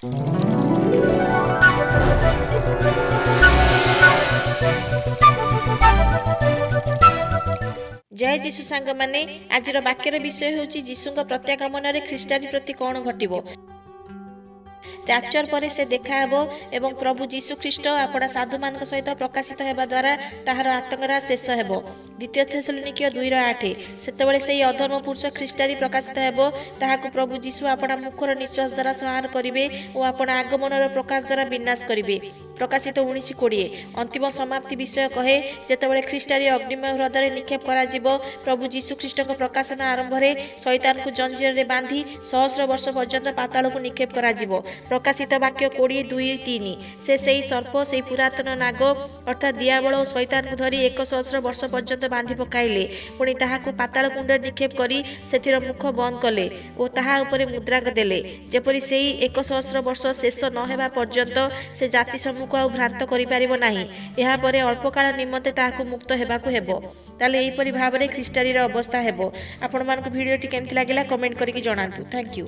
जय जीशु सांग माने आज वाक्यर विषय हूँ जीशु प्रत्यागमन ख्रीष्टानी प्रति कौन घटव। रैप्चर पर से देखाब एवं प्रभु जीशु ख्रीष्ट आपड़ा साधु मान सहित प्रकाशित होगा द्वारा ताहार आतंकरा शेष हो। द्वितीय थेसलोनिकीय 2:8 सेतबेले से अधर्म पुरुष ख्रीष्टानी प्रकाशित हो ताहाकु प्रभु जीशु आपड़ा मुखर निश्वास द्वारा संहार करेंगे और आपण आगमनर प्रकाश द्वारा विनाश करेंगे। प्रकाशित 19:20 अंतिम समाप्ति विषय कहे जेतेबेले ख्रीष्टानी अग्निमय ह्रदय निक्षेप करा जिवो। प्रभु जीशु ख्रीष्ट प्रकाशन आरंभ में शैतान को जंजीर में बांधी सहस्र वर्ष पर्यंत पाताल को निक्षेप करा जिवो। प्रकाशित वाक्य 20:2-3 से सही सर्प से पुरातन नाग अर्थात दियाबल और शैतान को धरी 100 वर्ष पर्यंत बांधि पकाइले पुणी ताहाकु पाताल कुंड निक्षेप करी सेथिर मुख बंद कले और ताहा उपरे मुद्रांक देले जेपरि सेही 100 वर्ष शेष न हेबा पर्यंत से जाति समूह आ भ्रांत करि पारिबो नाही। एहा परे अल्प काल निमंते ताहाकु मुक्त हेबाकु हेबो। ताले एही परि भाबरे ख्रीष्टानीर अवस्था हेबो। आपण मानकु भिडियोटी केमति लागिला कमेंट करिकि जणांतु। Thank you.